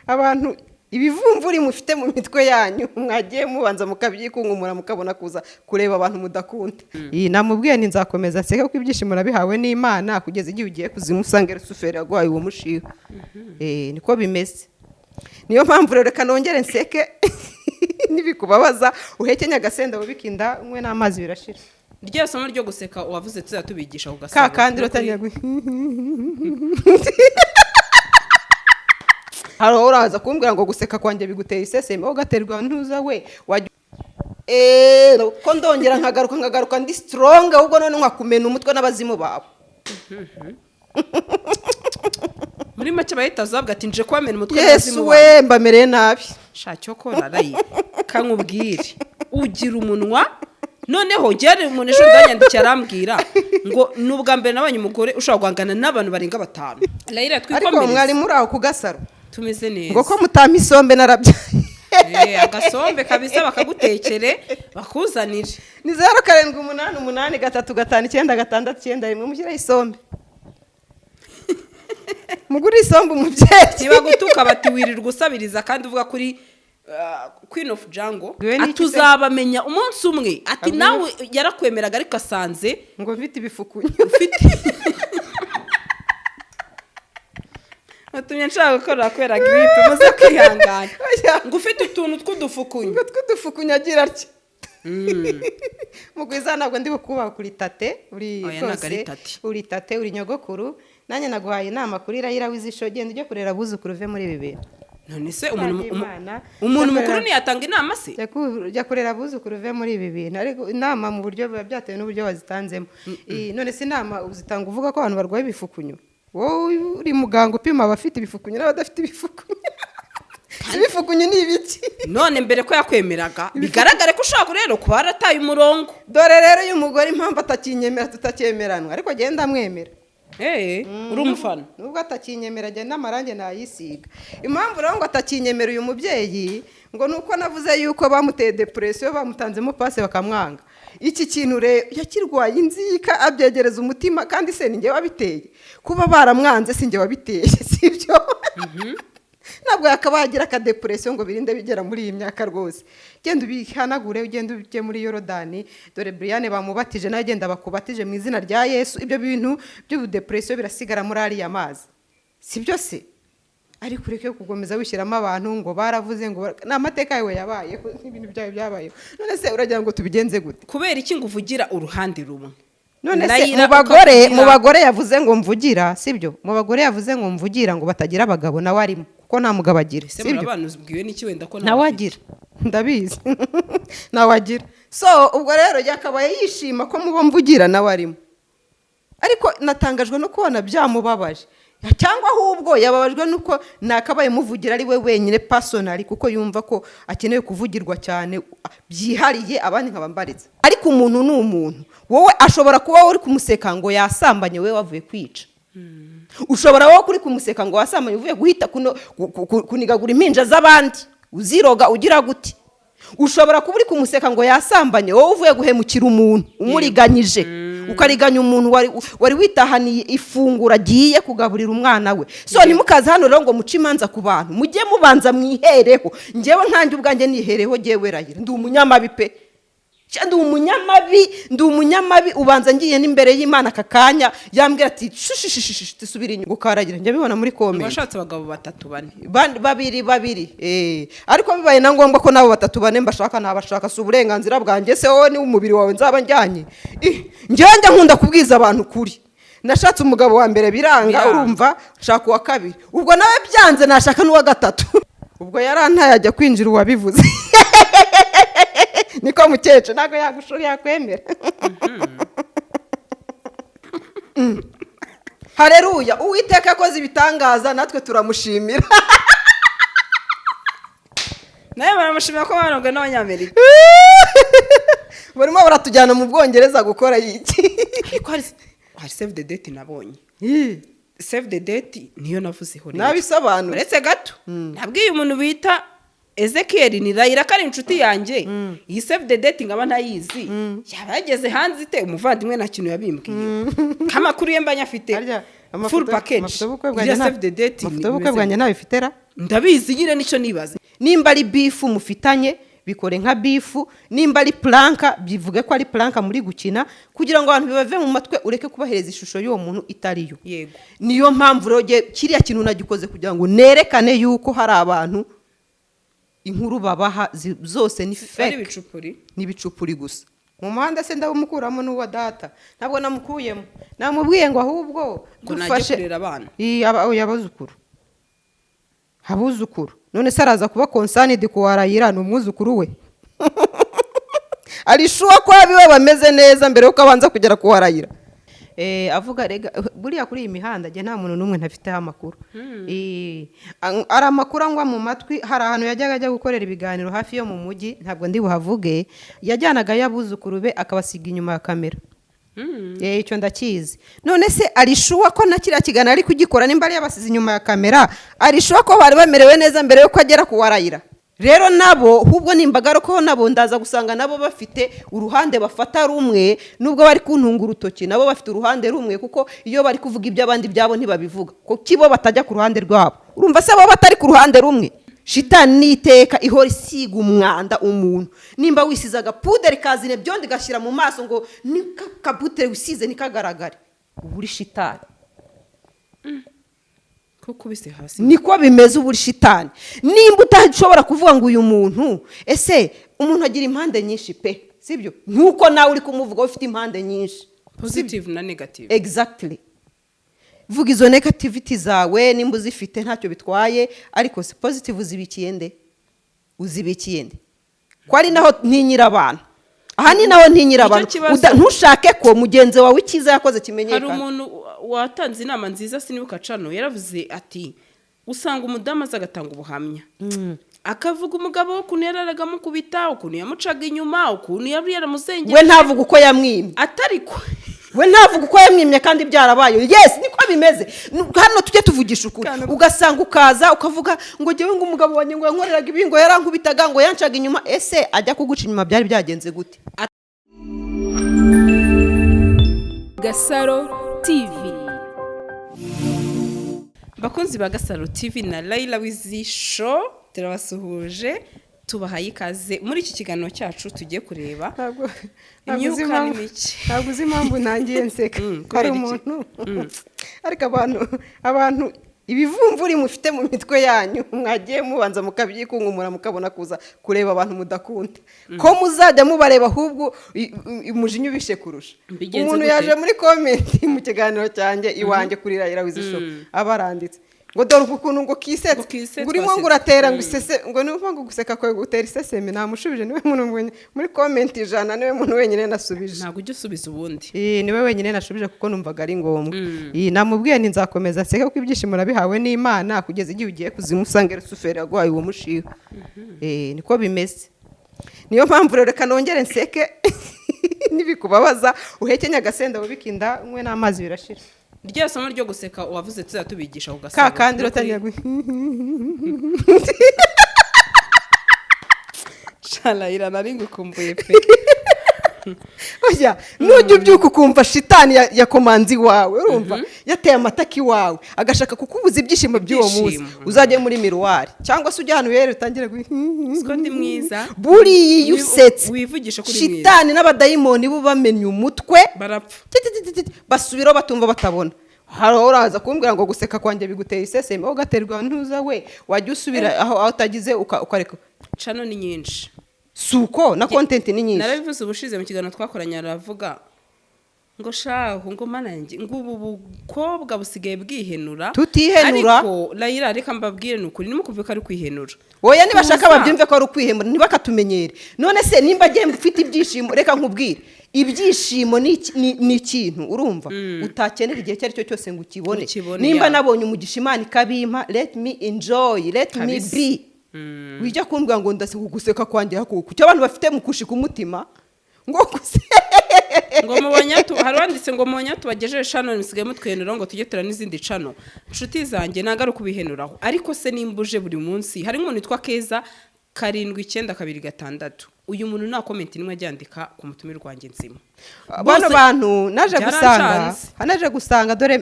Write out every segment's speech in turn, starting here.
abantu ibivumvuri mufite mu mitwe yanyu mwagiye mubanza mukabyikunkumura mukabona kuza kureba abantu mudakunda. Iyi namubwiye ni nzakomeza nseke ko ibyishimo nabihawe n'Imana kugeza igihe ugiye kuzimusanga Rusuferi agwaye uwo mushiha. Niko bimeze. Niyo mpamvu rero reka nongere nseke nibikubabaza uhekenya agasenda bubikinda umwe n'amazi birashira. Ryo somo ryo guseka wavuze tuzatubigisha ku gasabo. Kandi rotangira haro uraza kumbwira ngo guseka kwanjye biguteye iseseme ugaterwa ntuza we ko ndongera nkagaruka ndi strong ahubwo none nkakumena umutwe n'abazimu babo. Muri make bahita zabwa ati nje kwamena umutwe n'abazimu babo. Yesu we mbamereye nabi. Shacyo ko narayi kankubwire ugira umunwa noneho jyane umuntu ejo ndanyandikira arambwira ngo nubwa mbere nabanye umugore ushaka guhangana n'abantu barenga 5. Laira twikomereza. Ariko mwari muri aho kugasaro tumeze neza ngo ko mutama isombe narabyaye agasombe kabisa bakagutekere bakuzanire ni 0788835996 mushyira isombe muguri isombe umubyeyi kibagutuka bati wirirwa usabiriza kandi uvuga kuri Queen of Jungle atuzabamenya umunsi umwe ati nawe yarakwemeraga ariko asanze ngo mfite ibifukunyo atumye nshaka gukora kwera gripe muze kwihangana ngo ufite utuntu tw'udufukunyo agira atya mugwiza ntabwo ndi bukubaha kuri tate uri kose uri tate uri nyogokuru nanjye naguhaye inama kuri Raila wizisho genda ujye kurera abuzukuru uve muri ibi bintu. None se umuntu mukuru ntiyatanga inama se jya kurera abuzukuru uve muri ibi bintu ariko inama mu buryo byatewe n'uburyo wazitanzemo. None se inama uzitanga uvuga ko abantu barwaye ibifukunyo wowe uri muganga upima abafite ibifukunyo n'abadafite ibifukunyo. Ibifukunyo ni ibiki none mbere ko yakwemeraga bigaragare ko ushaka rero kuba arataye umurongo. Dore rero uyu mugore impamvu atakinyemera tutakyemeranwa ariko agenda amwemera. Uri umufana nubwo atakinyemera agenda amarange nayisiga. Impamvu rero ngo atakinyemera uyu mubyeyi ngo nuko navuze yuko bamuteye depression bamutanzemo passe bakamwanga. Iki kintu rero yakirwaye inzika abyegereza umutima kandi se ninge wabiteye kuba baramwanze singe wabiteye sibyo. Nabwo yakabagira ka depression ngo birinde bigera muri iyi myaka rwose. Genda ubihanagure ugenda ujye muri Yorodani dore Brian bamubatije nayo genda bakubatije mu izina rya Yesu ibyo bintu by'ubu depression birasigara muri ari amazi. Sibyo se ari kureke kugomeza wishyiramo abantu ngo baravuze ngo namateka yawe yabaye ibintu byawe byabaye. None se uragira ngo tubigenze gute kubera iki nguvugira uruhande rumwe. None se mu bagore yavuze ngo mvugira sibyo mu bagore yavuze ngo mvugira ngo batagira abagabo nawe arimo ko nta mugabo agira sibyo abantu ubwiwe n'iki wenda ko nawe agira ndabizi nawe agira so ubwo rero yakabaye yishima ko mubo mvugira nawe arimo ariko natangajwe no kubona byamubabaje cyangwa ahubwo yababajwe nuko nakabaye muvugira ari we wenyine personally kuko yumva ko akeneye kuvugirwa cyane byihariye abandi nkabambaritse. Ariko umuntu ni umuntu wowe ashobora kuba uri kumuseka ngo yasambanye we wavuye kwica. Ushobora wowe kuri kumuseka ngo wasambanye uvuye guhita kunigagura impinja z'abandi uziroga ugira guti. Ushobora kuba uri kumuseka ngo yasambanye wowe uvuye guhemukira umuntu umuriganyije ukariganya umuntu wari witahaniye ifungura agiye kugaburira umwana we. So nimukaza hano rero ngo muce imanza ku bantu mujye mubanza mwihereho. Ngewe nkanjye ubwanjye nihereho ngewe Raila ndi umunyamabi pe ndi umunyamabi ubanza ngiye n'imbere y'Imana kakanya yambwira ati tusubira inyuma ukaragira njye bibona muri comment washatse abagabo 3-4 babiri ariko bibaye na ngombwa ko nabo 3-4 mbashaka nabashaka su uburenganzira bwanjye se wowe ni umubiri wawe nzaba njyanye njye nkunda kubwiza abantu kuri. Nashatse umugabo wa mbere biranga urumva nshaka uwa kabiri ubwo nawe byanze nashaka n'uwa gatatu ubwo yarantaye ajya kwinjira uwabivuze niko mukece nago yagushuri yakwemera. Haleluya Uwiteka yakoze ibitangaza natwe turamushimira. naye baramushimira ko banogwe n'Abanyamerika barimo baratujyana mu Bwongereza gukora iki. Hari save the date nabonye save the date niyo navuzeho rero nabisobanura uretse gato nabwiye umuntu bita Ezekiel ni Raila kari inshuti yanjye iyi save the date ngaba ntayizi yaba yageze hanze ite umuvandimwe na kintu yabimbwiye kama kuri ye mbanya afite full package amafoto y'ubukwe iriya bwanjye save the date amafoto y'ubukwe bwanjye ntabifitera ndabizi nyine nicyo nibaze nimba ari bifu mufitanye bikore nka bifu nimba ari planka bivuge ko ari planka muri gukina kugira ngo abantu bibave mu matwe ureke kubahereza ishusho y'uwo muntu itariyo yego niyo mpamvu rero kiriya kintu nagikoze kugira ngo nerekane yuko hari abantu inkuru babaha zose ni fake n'ibicupuri gusa mu muhanda se ndamukuramo n'uwa data ntabwo namukuyemo namubwiye ngo ahubwo dufashe abana abuzukuru none se araza kuba konsanidi kuwarayira ni umwuzukuru we arishuwa ko abiwe bameze neza mbere yuko abanza kugera kuwarayira avuga rega buriya kuri iyi mihanda njye nta muntu n'umwe ntafiteho amakuru ari amakuru angwa mu matwi hari ahantu yajyaga ajya gukorera ibiganiro hafi yo mu mujyi ntabwo ndi buhavuge yajyanagayo abuzukuru be akabasiga inyuma ya kamera icyo ndakizi none se arishuwa ko na kiriya kiganiro ari kugikora nimba ari yabasize inyuma ya kamera arishuwa ko bari bamerewe neza mbere yuko agera kuwarayira rero nabo hubwo nimbagara ko nabo ndaza gusanga nabo bafite uruhande bafata rumwe nubwo bari kuntunga urutoki nabo bafite uruhande rumwe kuko iyo bari kuvuga iby'abandi byabo ntibabivuga ko kibo batajya ku ruhande rwabo urumva se bo batari ku ruhande rumwe shitani niteka ihora isiga umwanda umuntu nimba wisize agapuderi kazine byondi gashyira mu maso ngo kabutere wisize nikagaragare uburi shitani kubise hasi niko bimeze uburi shitani nimba utashobora kuvuga ngo uyu muntu ese umuntu agira impande nyinshi pe sibyo nkuko nawe uri kumuvuga ufite impande nyinshi positive na negative exactly vuga izo negativity zawe nimba uzifite ntacyo bitwaye ariko si positive uzibikiye nde ko ari naho ntinyira abantu aha ni naho ntinyira abantu ntushake ko mugenzi wawe icyiza yakoze kimenyekana hari umuntu watanze inama nziza sinibuka cano yaravuze ati usanga umudamu aza agatanga ubuhamya akavuga umugabo we ukuntu yararaga amukubita ukuntu yamucaga inyuma ukuntu yari yaramuzengeye we ntavuga uko yamwimye atariko we ntavuga uko yamwimye kandi byarabaye yes niko bimeze hano tujye tuvugisha ukuri ugasanga ukaza ukavuga ngo jyewe ngo umugabo wanjye ngo yankoreraga ibi ngo yarankubitaga ngo yancaga inyuma ese ajya kuguca inyuma byari byagenze gute Gasaro TV bakunzi ba Gasaro TV na Layla Wizi Show turabasuhuje tubahaye ikaze muri iki kiganiro cyacu tugiye kureba imyuka n'imiki ntabwo uzi impamvu nangiye nseka hari umuntu ariko abantu ibivumvuri mufite mu mitwe yanyu mwagiye mubanza mukabyikunkumura mukabona kuza kureba abantu mudakunda ko muzajya mubareba ahubwo umujinya ubishe kurusha umuntu yaje muri komenti mu kiganiro cyanjye iwanjye kuri Layla Wizi Show abaranditse ngo dore ukuntu ngo kisetse ngo urimo ngo uratera ngo isese ngo nuva ngo guseka kwawe gutera iseseme namushubije niwe muntu muri comment 100 niwe muntu wenyine nasubije ntago ujye usubiza ubundi niwe wenyine nashubije kuko numvaga ari ngombwa namubwiye nti nzakomeza nseke kuko ibyishimo nabihawe n'Imana kugeza igihe ugiye kuzimusangera suferi yaguhaye uwo mushiha niko bimeze niyo mpamvu rero reka nongere nseke nibikubabaza uhekenya agasenda bubikinda nkwe n'amazi birashira rya somo ryo guseka wavuze tuzatubigisha ugasaba kandi rotangira Layla nari ngukumbuye pe oya nujya ubyuka ukumva shitani ya komanzi wawe urumva yateye amataki wawe agashaka kukubuza ibyishimo by'uwo munsi uzajye muri miruwari cyangwa se ujya ahantu rero utangire siko ndi mwiza buriya usetse wivugisha kuri mwiza shitani n'abadayimoni bo bamenye umutwe barapfa basubiraho batumva batabona uraza kumbwira ngo guseka kwanjye bigutera iseseme ugaterwa ntuza we wajya usubira aho utagize ukareka cano ni nyinshi suko na content ni nyinshi narabivuze ubushize mu kiganiro twakoranye aravuga ngo shaho ngo manange ngo ubu bukobwa busigaye bwihenura tutihenura ariko Layla reka mbabwire nukuri nimukumve ko ari kwihenura oya nibashaka babyumve ko ari kwihemura ntibakatumenyere none se nimba agiye mfite ibyishimo reka nkubwire ibyishimo ni ikintu urumva utakenera igihe cyari cyo cyose ngo ukibone nimba nabonye umugisha Imana ikabimpa let me enjoy let me be wijya kumbwira ngo ndase kuguseka kwanjye hakuko cyo abantu bafite mukushika umutima ngo ngo mubanyatu harwanditse ngo mubanyatu bagejeje channel musigaye mutwenura ngo tujye tura n'izindi channel nshuti zanjye nagaruka kubihenuraho ariko se nimbuje buri munsi hari nk'umuntu witwa Keza 79226 uyu muntu nta comment nimwe agyandika ku mutumire rwanjye nzima bano bantu naje gusanga dore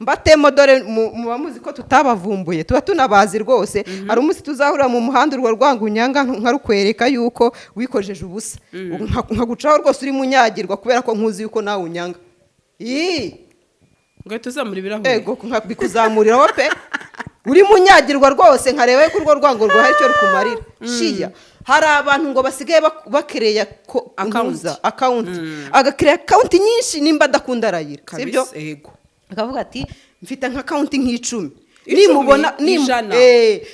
mbatemo dore muba muzi ko tutabavumbuye tuba tunabazi rwose hari umunsi tuzahurira mu muhanda urwo rwangunyanga nkarukwereka yuko wikojeje ubusa nkagucaho rwose uri munyagirwa kubera ko nkuzi yuko nawe unyanga ngo tuzamura ibirahure yego nkabikuzamuriraho pe uri munyagirwa rwose nkareba ko urwo rwango rwo hari cyo rukumarira shiya hari abantu ngo basigaye bakereya account agakereya account nyinshi nimba adakunda arayira sibyo akavuga ati mfite nka account nk'icumi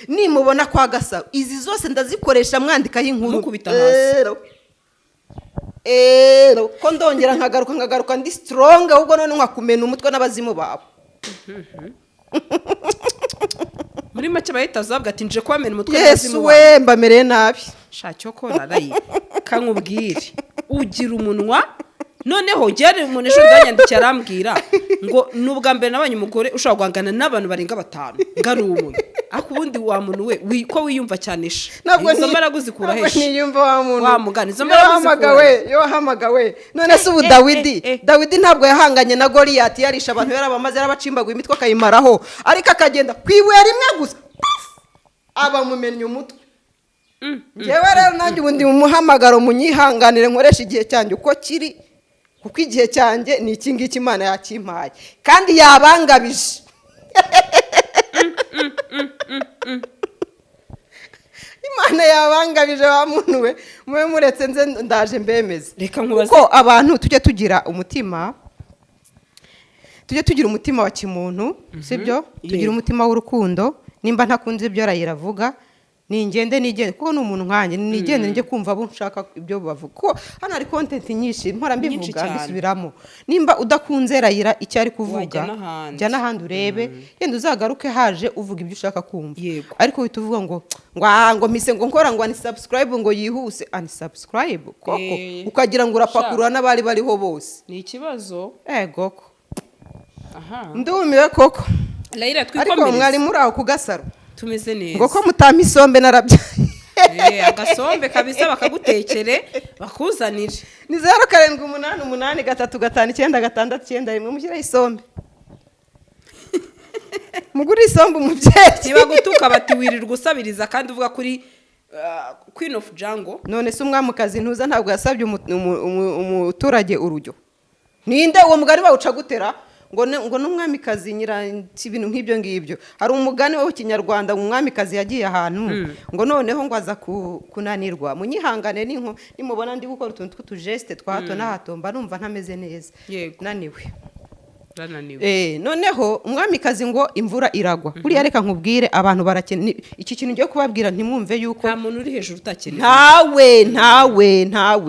nimubona kwa Gasaro izi zose ndazikoresha mwandikaho inkuru mukubita hasi ko ndongera nkagaruka ndi strong ahubwo none nkakumena umutwe n'abazimu babo muri make bahita zabwa ati nje kwamena umutwe n'abazimu babo Yesu we mbamereye nabi shacyo ko rarayi kankubwire ugira umunwa noneho gere umuntu ejo ndanyandikira arambwira ngo nubwa mbere nabanye umugore ushobora guhangana n'abantu barenga 5 ngari umuntu ako ubundi wa muntu we ko wiyumva cyanisha izo mbaraga zikura hesha niyumva wa muntu wa mugani izo mbaraga zikura hamagawe none se ubu Dawidi ntabwo yahanganye na Goliyati yarisha abantu yarabamaze yarabacimbaguye imitwe akayimaraho ariko akagenda kwibuye rimwe gusa abamumennye umutwe njyewe rero nanjye ubundi mu muhamagaro munyihanganire nkoresha igihe cyanjye uko kiri kuko igihe cyanjye ni iki ngiki Imana yakimpaye kandi yabangabije Imana yabangabije wa muntu we mube muretse nze ndaje mbemeze reka nkubaze ko abantu tujye tugira umutima wa kimuntu sibyo tugira umutima w'urukundo nimba ntakunze ibyo arayiravuga nigende kuko ni umuntu nkanjye nigende njye kumva abo nshaka ibyo bavuga ko hano hari content nyinshi mpora mbivuga bisubiramo nimba udakunze rayira icyo ari kuvuga jya n'ahandi urebe yenda uzagaruke haje uvuga ibyo ushaka kumva ariko uhita uvuga ngo mise ngo nkora ngo unsubscribe ngo yihuse unsubscribe koko ukagira ngo urapakurura n'abari bariho bose ni ikibazo koko ndumiwe koko Laira twikomereze ariko mwari muri aho ku Gasaro tumeze neza ngo ko mutampa isombe narabyaye agasombe kabisa bakagutekere bakuzanire ni 0788359669 mushyiraho isombe mugura isombe umubyeyi ntibagutuka bati wirirwa usabiriza kandi uvuga kuri Queen of Jungle none se umwamikazi ntuza ntabwo yasabye umuturage urujyo ninde uwo mugari bawuca gutera ngo n'umwamikazi ibintu nk'ibyo ngibyo hari umugani wo Kinyarwanda umwamikazi yagiye ahantu ngo noneho ngo aza kunanirwa munyihangane nimubona ndi gukora utuntu tw'utujeste twa hato na hato mba numva ntameze neza naniwe noneho umwamikazi ngo imvura iragwa buriya reka nkubwire abantu barakene iki kintu ngiye kubabwira ntimwumve yuko nta muntu uri hejuru utakeneye ntawe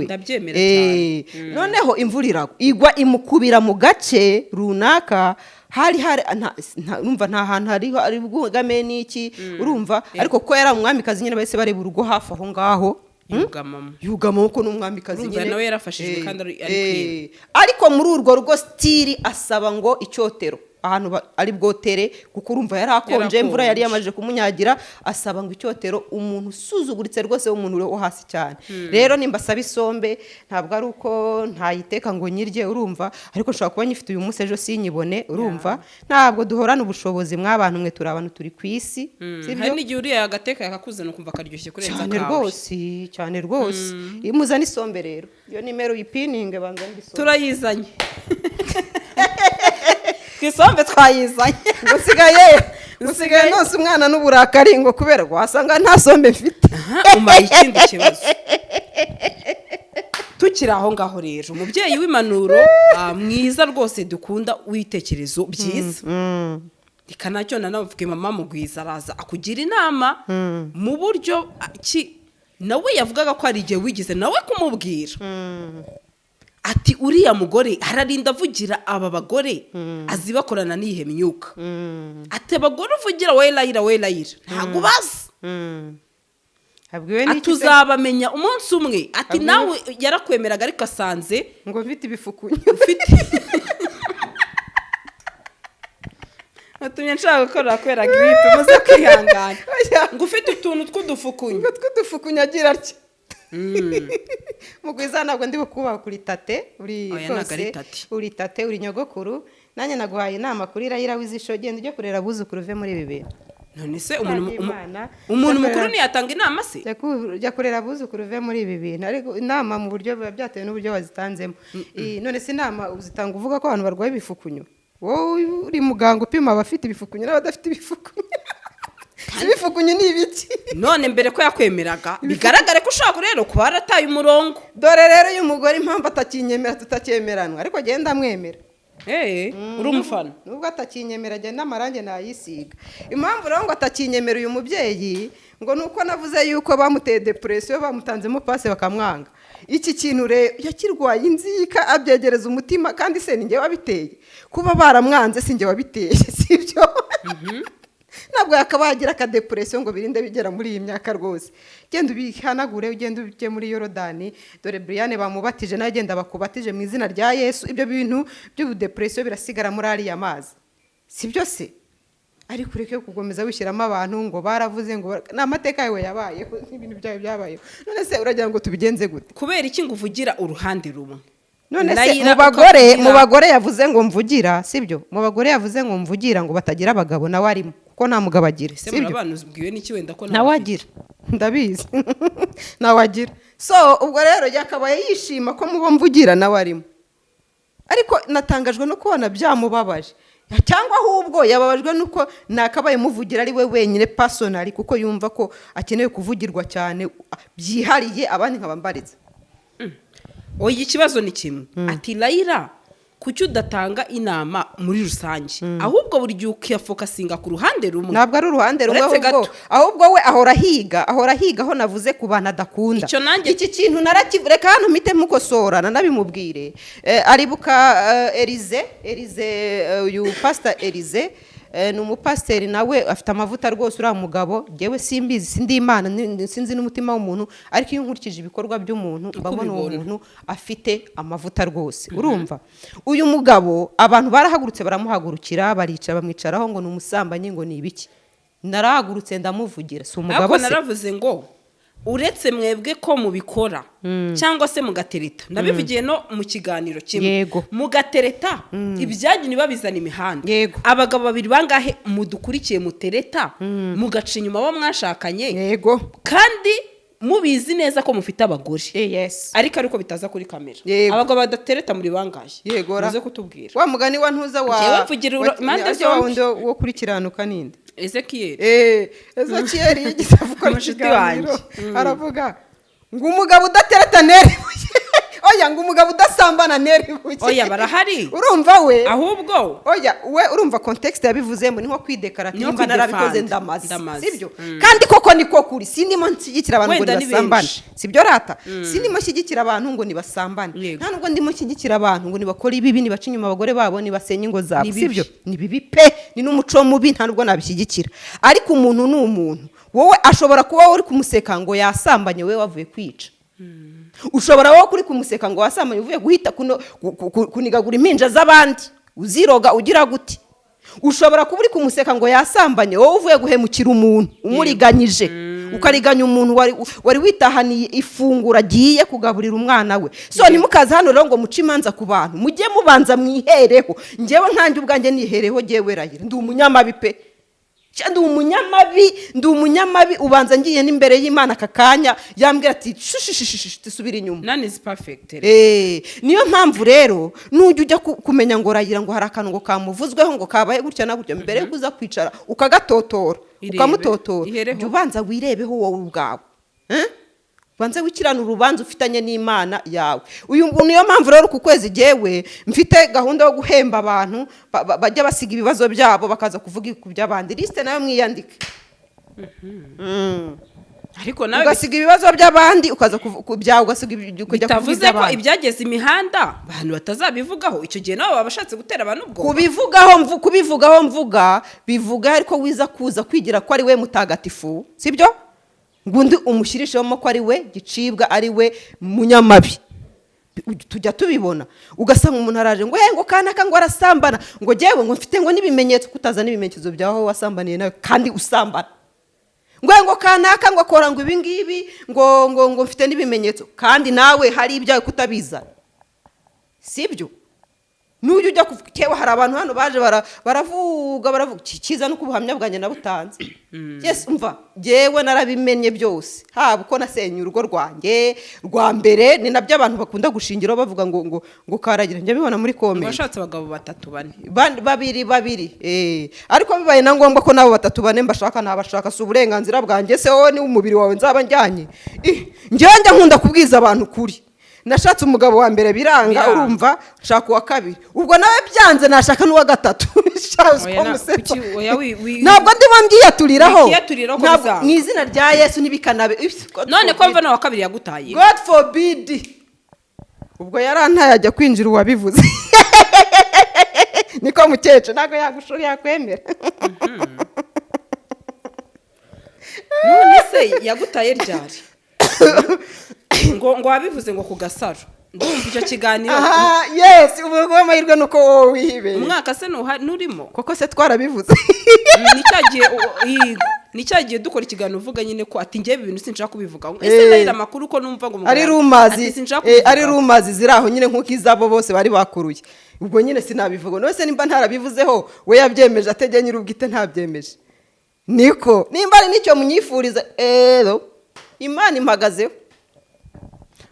ndabyemera cyane noneho imvura iragwa igwa imukubira mu gace runaka urumva nta hantu hari bwugame n'iki urumva ariko ko yari umwamikazi nyine bahise bareba urugo hafi aho ngaho yugamamo ko n'umwamikazi nyine nawe yarafashijwe kandi ari ariko muri urwo rugo stili asaba ngo icyotero ahantu ari bwotere kuko urumva yari akonje imvura yari yamaje kumunyagira asaba ngo icyotero umuntu usuzuguritse rwose w'umuntu wo hasi cyane rero nimba asaba isombe ntabwo ari uko ntayiteka ngo nyirye urumva ariko nshobora kuba nyifite uyu munsi ejo sinyibone urumva ntabwo duhorana ubushobozi mw'abantu mwe turi abantu turi ku isi hari n'igihe uriye agateka yakakuzana ukumva karyoshye kurenza kawe cyane rwose imuzana isombe rero iyo nimero yipininge banza n'isombe turayizanye isombe twayizanye usigaye nose umwana n'uburakari ngo kubera ko wasanga nta sombe mfite umaye ikindi kibazo tukiri aho ngaho rero umubyeyi w'impanuro mwiza rwose dukunda witekerezo byiza reka nacyo nanavuge mama mugwiza araza akugira inama mu buryo nawe yavugaga ko hari igihe wigize nawe kumubwira ati uriya mugore hararinda avugira aba bagore azibakorana n'iyihe myuka ati abagore uvugira we Laira ntabwo bazi tuzabamenya umunsi umwe ati nawe yarakwemeraga ariko asanze ngo mfite ibifukunyo watumye nshaka gukora kubera gripe muze kwihangana ngo ufite utuntu tw'udufukunyu agira atya mugwiza ntabwo ndi bukubaha kuri tate uri rwose uri tate uri nyogokuru nanjye naguhaye inama kuri Raila w'izisho genda ujye kurera abuzukuru uve muri ibi bintu none se umuntu mukuru ntiyatanga inama se jya kurera abuzukuru uve muri ibi bintu ariko inama mu buryo biba byatewe n'uburyo wazitanzemo none se inama uzitanga uvuga ko abantu barwaye ibifukunyu wowe uri muganga upima abafite ibifukunyu n'abadafite ibifukunyu ibifukunyu ni ibiki none mbere ko yakwemeraga bigaragare ko ushaka rero kuba warataye umurongo dore rero uyu mugore impamvu atakinyemera tutakyemeranwa ariko agenda amwemera uri umufana nubwo atakinyemera agenda amarange nayisiga impamvu rero ngo atakinyemera uyu mubyeyi ngo nuko navuze yuko bamuteye depression bamutanzemo pase bakamwanga iki kintu rero yakirwaye inzika abyegereza umutima kandi se ninjye wabiteye kuba baramwanze sinjye wabiteye sibyo ntabwo yakabagira ka depression ngo birinde bigera muri iyi myaka rwose genda ubihanagure ugenda ujye muri Yorodani dore Brian bamubatije nagenda bakubatije mu izina rya Yesu ibyo bintu by'ubudepression birasigara muri ari amazi sibyo se ariko ureke kugomeza wishyiramo abantu ngo baravuze ngo n'amateka yawe yabaye n'ibintu byawe byabaye none se uragira ngo tubigenze gute kubera iki ngo uvugira uruhande rumwe none se mu bagore yavuze ngo mvugira sibyo mu bagore yavuze ngo mvugira ngo batagira abagabo nawe arimo kuko nta mugabo agira sibyo ubwiwe n'iki wenda ko nawe agira ndabizi nawe agira so ubwo rero yakabaye yishima ko mubo mvugira nawe arimo ariko natangajwe no kubona byamubabaje cyangwa ahubwo yababajwe nuko nakabaye muvugira ari we wenyine personally kuko yumva ko akeneye kuvugirwa cyane byihariye abandi nkabambariza oya ikibazo ni kimwe ati Raila kuki udatanga inama muri rusange ahubwo buri gihe ukiyafokasinga ku ruhande rumwe ntabwo ari uruhande rumwe ahubwo we ahora higa aho navuze ku bantu adakunda iki kintu reka hano mpite mukosora nanabimubwire aribuka Elize uyu pastor Elize ni umupasiteri nawe afite amavuta rwose uriya mugabo ngewe simbizi sindi imana sinzi n'umutima w'umuntu ariko iyo nkurikije ibikorwa by'umuntu mbabona uwo muntu afite amavuta rwose urumva uyu mugabo abantu barahagurutse baramuhagurukira barica bamwicaraho ngo ni umusambanyi ngo ni ibiki narahagurutse ndamuvugira si umugabo se naravuze ngo uretse mwebwe ko mubikora cyangwa se mugatereta ndabivugiye no mu kiganiro kimwe mugatereta ibyanyu niba bizana imihanda abagabo babiri bangahe mudukurikiye mutereta mugaca inyuma abo mwashakanye kandi mubizi neza ko mufite abagore ariko bitaza kuri kamera abagabo badatereta muri bangahe muze kutubwira wa mugani wa ntuza wa wo kurikiranuka ninde Ezekiel yigize avuga mu kiganiro aravuga ngo umugabo udatereta neribuye oya ngo umugabo udasambana neribuye oya barahari urumva we ahubwo oya we urumva context yabivuzemo ni nko kwidekara timba narabikoze ndamazi sibyo kandi koko niko kuri sindimo nshyigikira abantu ngo nibasambane sibyo rata sindimo nshyigikira abantu ngo nibasambane nta nubwo ndimo nshyigikira abantu ngo nibakora ibibi nibaca inyuma abagore babo nibasenye ingo zabo sibyo ni bibi pe ni n'umuco mubi nta nubwo nabishyigikira ariko umuntu ni umuntu wowe ashobora kuba uri kumuseka ngo yasambanye we wavuye kwica ushobora wowe kuri kumuseka ngo wasambanye uvuye guhita kunigagura impinja z'abandi uziroga ugira gute ushobora kuba uri kumuseka ngo yasambanye wowe uvuye guhemukira umuntu umuriganyije ukariganya umuntu wari witahaniye ifunguro agiye kugaburira umwana we so nimukaza hano rero ngo muce imanza ku bantu mujye mubanza mwihereho njyewe nkanjye ubwanjye nihereho ngewe Raila ndi umunyamabi pe ndi umunyamabi ubanza ngiye n'imbere y'Imana kakanya yambwira ati tusubira inyuma none is perfect niyo mpamvu rero nujya ujya kumenya ngo Raila ngo hari akantu ngo kamuvuzweho ngo kabaye gutya na gutya mbere yo kuza kwicara ukagatotora ukamutotora jya ubanza wirebeho wowe ubwawe banze wikirana urubanza ufitanye n'Imana yawe niyo mpamvu rero ku kwezi jewe mfite gahunda yo guhemba abantu bajya basiga ibibazo byabo bakaza kuvuga ku by'abandi liste nayo mwiyandike ariko nawe ugasiga ibibazo by'abandi ukaza kubyawe ugasiga kujya kuvuga ko ibyageze imihanda abantu batazabivugaho icyo gihe nabo babashatse gutera abantu ubwo kubivugaho mvuga bivuga ariko wiza kuza kwigira ko ari we mutagatifu sibyo ngundi umushirishemo ko ari we gicibwa ari we munyamabi tujya tubibona ugasanga umuntu araje ngo ngo kanaka ngo arasambana ngo jyewe ngo mfite ngo n'ibimenyetso kutaza n'ibimenyetso byaho wasambaniye nawe kandi usambana ngo kanaka ngo akora ngo ibi ngibi ngo mfite n'ibimenyetso kandi nawe hari ibyawe kutabizana sibyo n'ujya ujya kewe hari abantu hano baje baravuga kiza no kubuhamya bwanjye nabutanze yes umva jewe narabimenye byose haba uko nasenye urugo rwanjye rwa mbere ni nabyo abantu bakunda gushingiraho bavuga ngo karagira njye bibona muri comment bashatse abagabo 3 babiri ariko bibaye na ngombwa ko nabo 3 4 mbashaka nabashaka si uburenganzira bwanjye se wowe ni umubiri wawe nzaba njyanye njye nkunda kubwiza abantu kuri nashatse umugabo wa mbere biranga urumva nshaka uwa kabiri ubwo nawe byanze nashaka n'uwa gatatu ntabwo ndimo mbyiyaturiraho mu izina rya Yesu n'ibikanabe none ko mva n'uwa kabiri yagutaye God forbid ubwo yarantaye ajya kwinjira uwabivuze niko mukecuru ntabwo yakwemera none se yagutaye ryari ngo wabivuze ngo ku Gasaro ndumva icyo kiganiro yes ubwo amahirwe nuko wowe wihibeye umwaka se nurimo koko se twarabivuze nicyagiye dukora ikiganiro uvuga nyine ko ati ngiye ibintu sinshaka kubivuga ese ndahira amakuru ko numva ngo ari rumazi ziri aho nyine nk'uko izabo bose bari bakuruye ubwo nyine sinabivuga none se nimba ntarabivuzeho we yabyemeje atege nyir'ubwite ntabyemeje niko nimba ari nicyo munyifuriza Imana impagazeho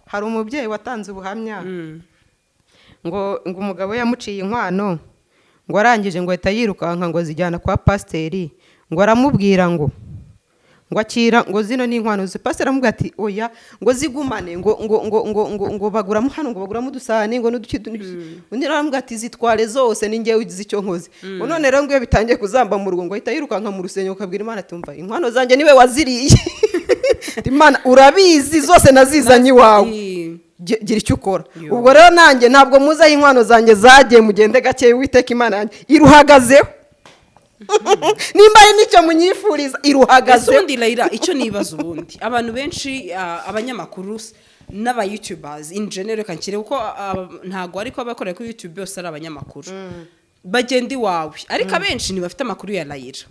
hari umubyeyi watanze ubuhamya ngo umugabo yamuciye inkwano ngo arangije ngo ahita yirukanka ngo zijyana kwa pasiteri ngo aramubwira ngo akira ngo zino ni inkwano pasiteri aramubwira ati oya ngo zigumane ngo baguramo hano ngo baguramo udusahane ngo n'uduki undi aramubwira ati zitware zose ni ngewe ugize icyo nkoze none rero ngo iyo bitangiye kuzamba mu rugo ngo ahita yirukanka mu rusengero ukabwira Imana ati umva inkwano zanjye niwe waziriye Imana urabizi zose nazizanye iwawe gira icyo ukora ubwo rero nanjye ntabwo muzaho inkwano zanjye zagiye mugende gake witeka Imana yanjye iruhagazeho nimba ari nicyo munyifuriza iruhagazeho ubundi Layla icyo nibaza ubundi abantu benshi abanyamakuru n'aba YouTubers in general kankire kuko ntago ariko abakorera kuri YouTube bose ari abanyamakuru bagenda iwawe ariko abenshi ntibafite amakuru ya Layla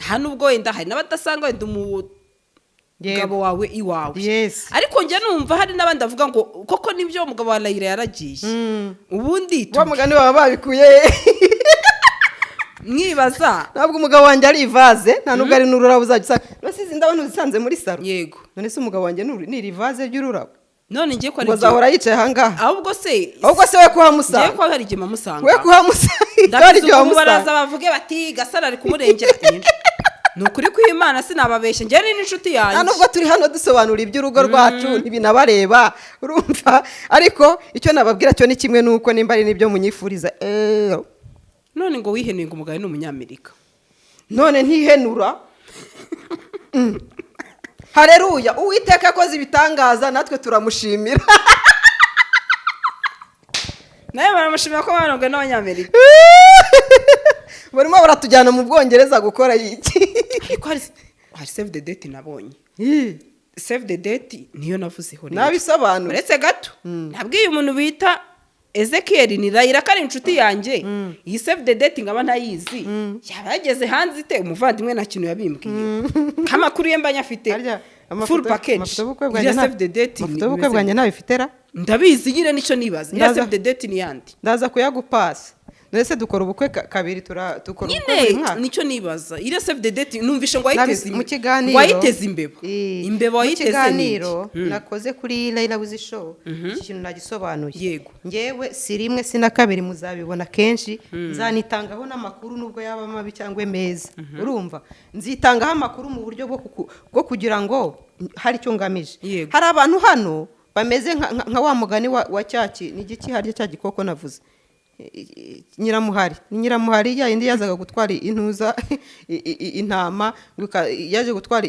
hano ubwo wenda hari n'abadasanga wenda umugabo wawe iwawe ariko njye numva hari n'abandi bavuga ngo koko nibyo umugabo wa Layla yaragiye ubundi wa mugani baba babikuye mwibaza ntabwo umugabo wanjye ari ivaze nta nubwo ari n'ururabo uzajya nasize ndabona uzisanze muri saro yego none se umugabo wanjye ni rivaze ry'ururabo none ngiye kwa bazahora yicaye ahangaha ahubwo se we kuhamusanga ngiye kwa hari igihe mamusanga we kuhamusanga ndabizi baraza bavuge bati Gasaro ari kumurengera ni ukuri kw'Imana sinababeshye njye ni n'inshuti yanjye nta nubwo turi hano dusobanura iby'urugo rwacu ntibinabareba urumva ariko icyo nababwira cyo ni kimwe nuko nimba ari n'ibyo munyifuriza none ngo wihenuye ngo umugabo ni umunyamerika none ntihenura Haleluya Uwiteka akoze ibitangaza natwe turamushimira nawe baramushimira ko barongoye n'abanyamerika barimo baratujyana mu Bwongereza gukora iki ariko hari save the date nabonye save the date niyo navuzeho nabisobanura uretse gato nabwiye umuntu bita Ezekiel ni Layla kari inshuti yanjye iyi save the date ngaba ntayizi yabageze hanze ite umuvandimwe na kintu yabimbwiye kamakuru ye mbanya afite full package ya save the date ni ubukwe bwanjye nabifitera ndabizi nyine nico nibaza ya save the date ni yandi ndaza kuyagupasa nese dukora ubukwe kabiri tukora ubukwe nico nibaza ire save the date numvishe ngo wayiteze imbeba wayiteze niro nakoze kuri Layla Wiz show iki kintu nagisobanuye yego ngewe si rimwe si na kabiri muzabibona kenshi nzanitangaho n'amakuru nubwo yaba mabi cyangwa meza urumva nzitangaho amakuru mu buryo bwo kugira ngo hari icyo ngamije hari abantu hano bameze nka wa mugani wa cyaki n'igiki harya cya gikoko navuze nyiramuhari yindi yazaga gutwara intuza intama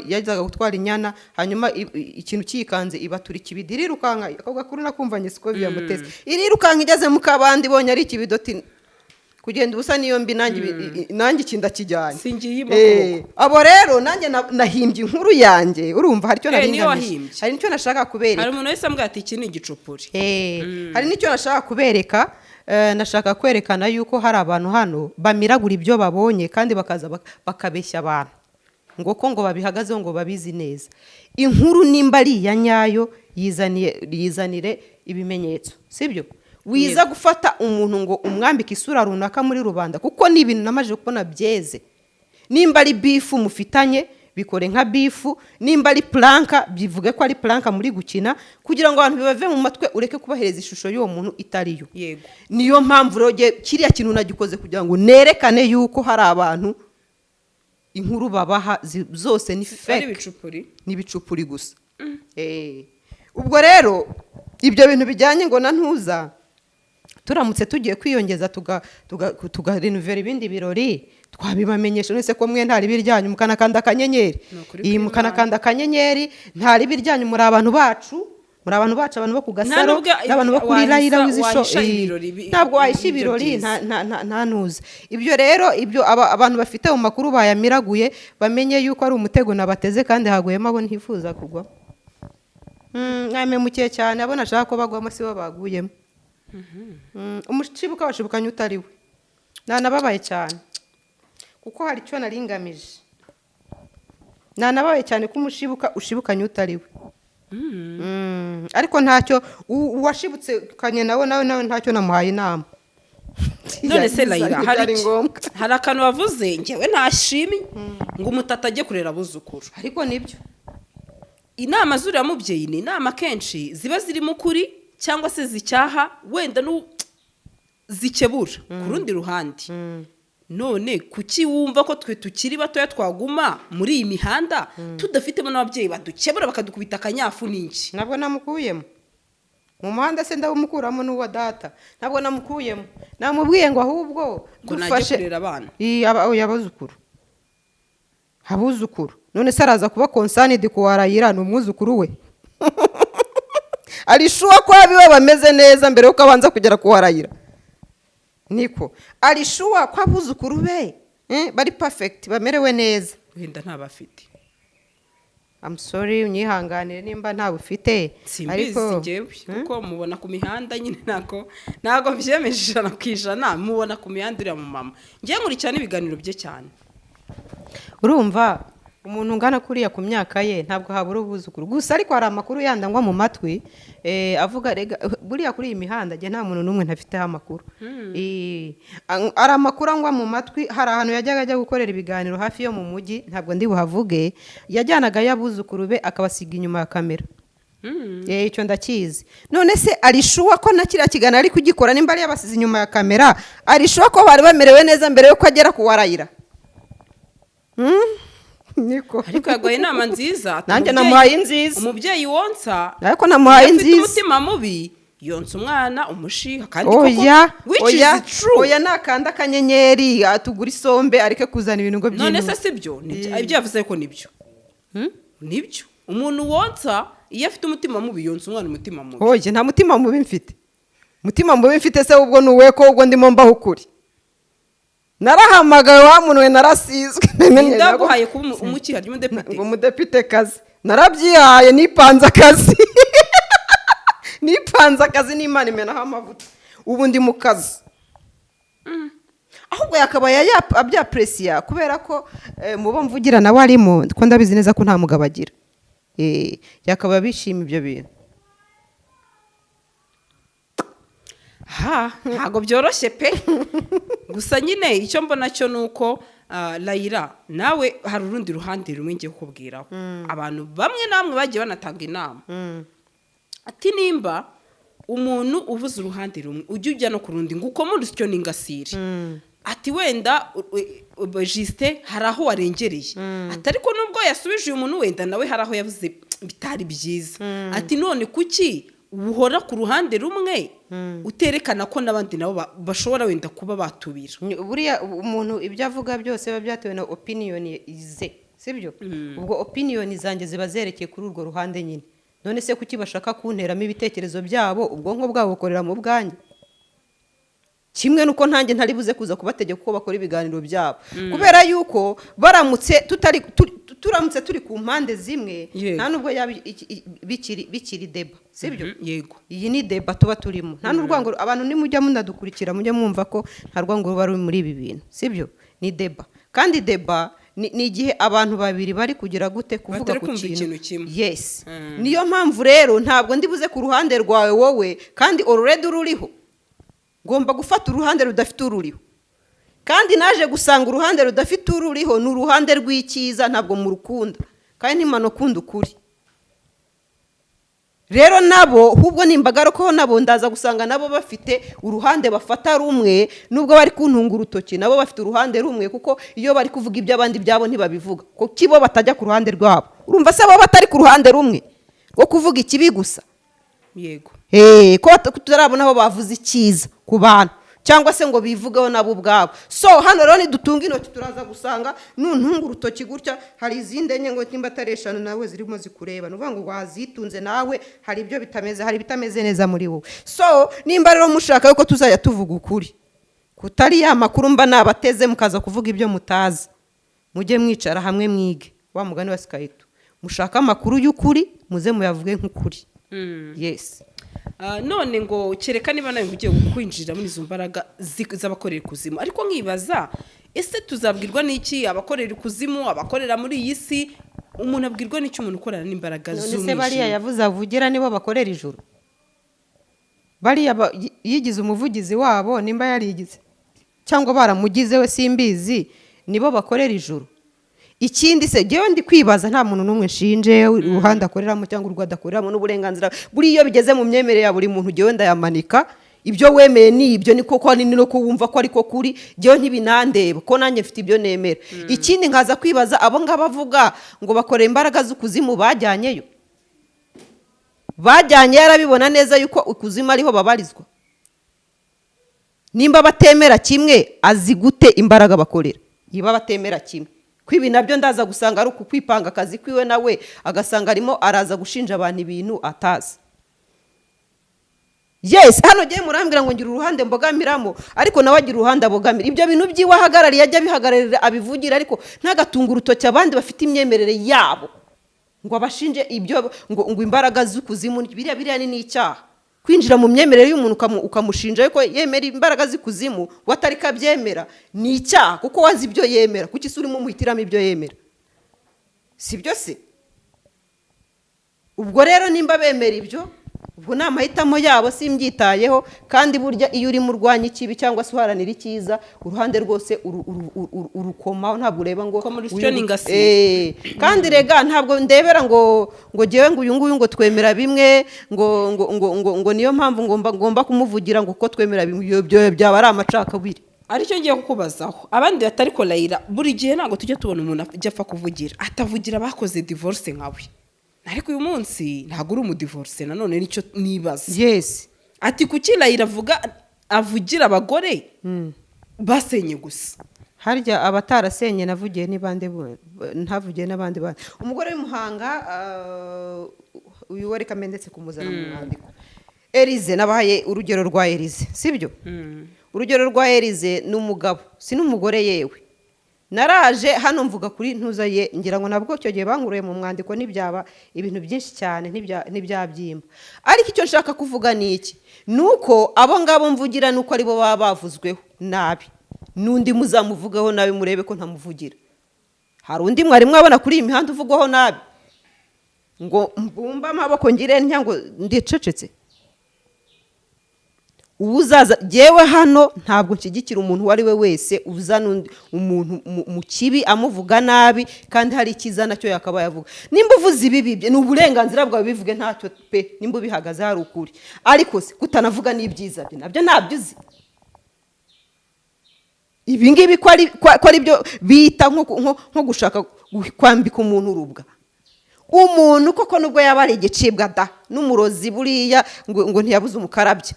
yazaga gutwara inyana hanyuma ikintu kikanze ibatura ikibidi irirukanka ako gakuru nakumvanye siko byamutese irirukanka igeze mu kabandi bonye ari ikibidoti kugenda ubusa niyo mbi nanjye ikinda kijyanye singiye iboko abo rero nanjye nahimbye inkuru yanjye urumva hari icyo naringamije hari nicyo nashaka kubereka hari umuntu wese ambwira ati iki ni igicupuri hari nicyo nashaka kubereka nashaka kwerekana yuko hari abantu hano bamiragura ibyo babonye kandi bakaza bakabeshya abantu ngo babihagazeho ngo babizi neza inkuru nimba ari iya nyayo yizanire ibimenyetso sibyo wiza gufata umuntu ngo umwambike isura runaka muri rubanda kuko ni ibintu namaje kubona byeze nimba ari bifu mufitanye bikore nka bifu nimba ari planka bivuge ko ari planka muri gukina kugira ngo abantu bibave mu matwe ureke kubahereza ishusho y'uwo muntu itariyo yego niyo mpamvu roge kiriya kintu nagikoze kugira ngo nerekane yuko hari abantu inkuru babaha zose ni fake ni ibicupuri gusa ubwo rero ibyo bintu bijyanye ngo na ntuza turamutse tugiye kwiyongeza tugarenuvera ibindi birori twabibamenyesha nese ko mwe ntari biryanyu mukanakanda akanyenyeri iyi mukanakanda akanyenyeri ntari biryanyu muri abantu bacu abantu bo ku Gasaro n'abantu bo kuri Rayira w'izisho ntabwo wahisha ibirori nta ntuza ibyo rero ibyo abantu bafite mu makuru bayamiraguye bamenye yuko ari umutego nabateze kandi haguyemo abo ntifuza kugwa mwamemukiye cyane abo nashaka ko bagwamo si bo baguyemo umushibuka washibukanye utari we nanababaye cyane kuko hari icyo naringamije nanababaye cyane ko ushibukanye utari we ariko ntacyo uwashibutse kanye nawe ntacyo namuhaye inama none se Layira hari akantu wavuze ngewe ntashimi ngo umutata ajye kurera abuzukuru ariko nibyo inama z'uriya mubyeyi ni inama kenshi ziba zirimo ukuri cyangwa se zicyaha wenda zikebura ku rundi ruhande none kuki wumva ko twe tukiri batoya twaguma muri iyi mihanda tudafitemo n'ababyeyi badukebura bakadukubita akanyafu n'iki ntabwo namukuyemo mu muhanda se ndawumukuramo n'uwa data ntabwo namukuyemo namubwiye ngo ahubwo dufashe kurera abana abuzukuru none se araza kuba konsanidi kuwarayira ni umwuzukuru we arishuwa ko abiwe bameze neza mbere yuko abanza kugera kuwarayira niko arishuwa ko abuzukuru be bari perfect bamerewe neza wenda ntabafite I'm sorry unyihanganire nimba ntawe ufite ariko ngewe kuko mubona ku mihanda nyine ntago byemeje 100% mubona ku mihanda uriya mu mama ngiye nkurikirana ibiganiro bye cyane urumva umuntu ungana kuriya ku myaka ye ntabwo habura ubuzukuru gusa ariko hari amakuru yandangwa mu matwi avuga buriya kuri iyi mihanda nta muntu n'umwe ntafiteho amakuru ari amakuru angwa mu matwi hari ahantu yajyaga ajya gukorera ibiganiro hafi yo mu mujyi ntabwo ndi buhavuge yajyanaga y'abuzukuru be akabasiga inyuma ya kamera icyo ndakizi none se arishuwa ko na kiriya kiganiro ari kugikora nimba ari yabasize inyuma ya kamera arishuwa ko bari bamerewe neza mbere yuko agera kuwarayira niko ariko yagoye inama nziza nanjye namuhaye nziza umubyeyi wonsa ariko namuhaye nziza umutima mubi yonsa umwana umushiha kandi oya nakanda akanyenyeri atugura isombe areke kuzana ibintu ngo byinshi none se sibyo ibyo yavuze ko nibyo nibyo umuntu wonsa iyo afite umutima mubi yonsa umwana umutima mubi oya nta mutima mubi mfite se ubwo nuwe ko ubwo ndimo mbaho ukuri narahamagaye wa muntu we narasizwe ndaguhaye kuba umukihari umudepite umudepite kazi narabyihaye nipanze akazi n'Imana imenaho amavuta ubu ndi mu kazi ahubwo yakabaye abyapresiya kubera ko mubo mvugira nawe arimo ko ndabizi neza ko nta mugabo agira yakaba bishima ibyo bintu ntabwo byoroshye pe gusa nyine icyo mbona cyo ni uko Layira nawe hari urundi ruhande rumwe ngiye kukubwiraho abantu bamwe na bamwe bagiye banatanga inama ati nimba umuntu uvuze uruhande rumwe ujya ujya no ku rundi ngo ukomore icyo ni ingasire ati wenda Justin hari aho warengereye ati ariko nubwo yasubije uyu muntu wenda nawe hari aho yavuze bitari byiza ati none kuki uhora ku ruhande rumwe uterekana ko n'abandi nabo bashobora wenda kuba batubira buriya umuntu ibyo avuga byose biba byatewe na opinion ze sibyo ubwo opinion zanjye ziba zerekeye kuri urwo ruhande nyine none se kuki bashaka kunteramo ibitekerezo byabo ubwonko bwabo bukorera mu bwanjye kimwe nuko ntanjye ntari buze kuza kubategeka uko bakora ibiganiro byabo kubera yuko baramutse turamutse turi ku mpande zimwe nta nubwo bikiri deba sibyo yego iyi ni deba tuba turimo nta n'urwango abantu nimujya munadukurikira mujye mwumva ko nta rwango ruba ruri muri ibi bintu sibyo ni deba kandi deba ni igihe abantu babiri bari kugira gute kuvuga ku kintu yes niyo mpamvu rero ntabwo ndi buze ku ruhande rwawe wowe kandi already ruriho ngomba gufata uruhande rudafite ururiho kandi naje gusanga uruhande rudafite ururiho ni uruhande rw'icyiza ntabwo mu rukunda kandi n'imano kunda ukuri rero nabo hubwo nimbagara ko nabo ndaza gusanga nabo bafite uruhande bafata rumwe nubwo bari kuntunga urutoki nabo bafite uruhande rumwe kuko iyo bari kuvuga iby'abandi byabo ntibabivuga ko kibo batajya ku ruhande rwabo urumva se bo batari ku ruhande rumwe rwo kuvuga ikibi gusa yego ko tutarabona aho bavuze icyiza ku bantu cyangwa se ngo bivugeho nabo ubwabo so hano rero nidutunga intoki turaza gusanga nuntunga urutoki gutya hari izindi enye ngo nimba atari eshanu nawe zirimo zikureba ni ukuvuga ngo wazitunze nawe hari ibyo bitameze neza muri wowe so nimba rero mushaka yuko tuzajya tuvuga ukuri kutari ya makuru mba nabateze mukaza kuvuga ibyo mutazi mujye mwicara hamwe mwige wa mugani wa Sikayito mushaka amakuru y'ukuri muze muyavuge nk'ukuri yes none ngo kereka niba nawe ugiye kwinjira muri izo mbaraga z'abakorera ikuzimu ariko nkibaza ese tuzabwirwa n'iki abakorera ikuzimu abakorera muri iyi si umuntu abwirwa n'iki umuntu ukorana n'imbaraga z'umwijima none se bariya yavuze avugira nibo bakorera ijuru bariya yigize umuvugizi wabo nimba yarigize cyangwa baramugize we simbizi nibo bakorera ijuru ikindi se ngewe ndi kwibaza nta muntu n'umwe nshinje uruhande akoreramo cyangwa urwo adakoreramo n'uburenganzira buri iyo bigeze mu myemerere ya buri muntu ngewe ndayamanika ibyo wemeye ni ibyo ni koko ni no kuwumva ko ariko kuri ngewe ntibinandeba ko nanjye mfite ibyo nemera ikindi nkaza kwibaza abo ngabo bavuga ngo bakorera imbaraga z'ukuzimu bajyanyeyo bajyanye yarabibona neza yuko ikuzimu ariho babarizwa nimba batemera kimwe azi gute imbaraga bakorera niba batemera kimwe kwibi nabyo ndaza gusanga ari ukwipanga akazi kwiwe nawe agasanga arimo araza gushinja abantu ibintu atazi yes hano giye murambwira ngo ngira uruhande mbogamiramo ariko nawe agira uruhande abogamira ibyo bintu byiwe ahagarariye ajya bihagararira abivugira ariko ntagatunga urutoki abandi bafite imyemerere yabo ngo abashinje ibyo ngo imbaraga z'ukuzimu biriya ni icyaha kwinjira mu myemerere y'umuntu ukamushinja yuko yemera imbaraga z'ikuzimu watari kabyemera ni icyaha kuko wazi ibyo yemera kuki se urimo umuhitiramo ibyo yemera si byo se ubwo rero nimba bemera ibyo ubwo ni amahitamo yabo simbyitayeho kandi burya iyo urimo urwanya ikibi cyangwa se uharanira icyiza uruhande rwose urukomaho ntabwo ureba ngo kandi rega ntabwo ndebera ngo ngewe ngo uyu nguyu ngo twemera bimwe ngo niyo mpamvu ngomba kumuvugira ngo uko twemera bimwe ibyo byaba ari amacakubiri aricyo ngiye kukubazaho abandi batari ko Layira buri gihe ntabwo tujya tubona umuntu ajya apfa kuvugira atavugira abakoze divorce nkawe ariko uyu munsi ntabwo uri umudivorce nanone nicyo nibaza yes ati kuki Layira avugira abagore basenye gusa harya abatarasenye navugiye n'ibande ntavugiye n'abandi bana umugore w'Imuhanga uyu wari kamendetse kumuzana mu mwandiko Elize nabahaye urugero rwa Elize sibyo urugero rwa Elize ni umugabo si n'umugore yewe naraje hano mvuga kuri ntuza ye ngira ngo nabwo cyo gihe banguruye mu mwandiko n'ibyaba ibintu byinshi cyane n'ibyabyimba ariko icyo nshaka kuvuga ni iki nuko abo ngabo mvugira nuko aribo baba bavuzweho nabi n'undi muzamuvugaho nabi murebe ko ntamuvugira hari undi mwari mwabona kuri iyi mihanda uvugwaho nabi ngo mbumba amaboko ngire ngo ndicecetse ubuzaza yewe hano ntabwo nshyigikira umuntu uwo ari we wese uzana umuntu mu kibi amuvuga nabi kandi hari icyiza nacyo yakabaye avuga nimba uvuze ibi ni uburenganzira bwawe bivuge ntacyo pe nimba ubihagaze hari ukuri ariko se kutanavuga n'ibyiza bye nabyo ntabyo uzi ibi ngibi ko ari byo bita nko gushaka kwambika umuntu urubwa umuntu koko nubwo yaba ari igicibwa da n'umurozi buriya ngo ntiyabuze umukarabya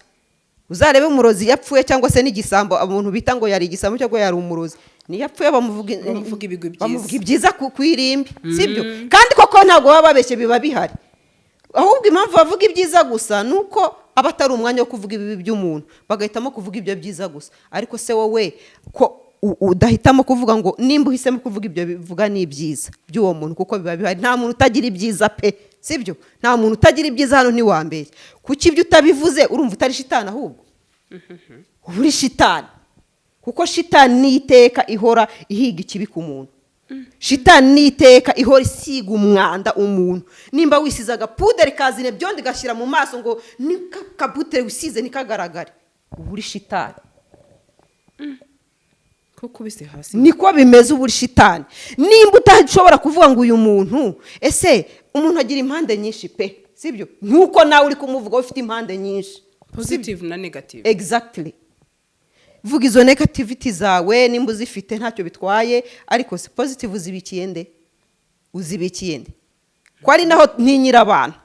uzarebe umurozi yapfuye cyangwa se n'igisambo umuntu bita ngo yari igisambo cyangwa yari umurozi ni yapfuye bamuvuga ibyiza ku irimbi sibyo kandi koko ntabwo baba babeshye biba bihari ahubwo impamvu bavuga ibyiza gusa nuko aba atari umwanya wo kuvuga ibibi by'umuntu bagahitamo kuvuga ibyo byiza gusa ariko se wowe ko udahitamo kuvuga ngo nimba uhisemo kuvuga ibyo bivuga ni ibyiza by'uwo muntu kuko biba bihari nta muntu utagira ibyiza pe sibyo nta muntu utagira ibyiza hano ntiwambere kuki ibyo utabivuze urumva utari shitani ahubwo uba uri shitani kuko shitani n'iteka ihora ihiga ikibi ku muntu shitani n'iteka ihora isiga umwanda umuntu nimba wisize agapuderi kazine byondi gashyira mu maso ngo n'akabutere wisize nikagaragare uba uri shitani kuko ubise hasi niko bimeze uba uri shitani nimba utashobora kuvuga ngo uyu muntu ese umuntu agira impande nyinshi pe sibyo nkuko nawe uri kumuvuga ufite impande nyinshi positive na negative exactly vuga izo negativity zawe nimba uzifite ntacyo bitwaye ariko si positive uzibikiye nde ko ari naho ntinyira abantu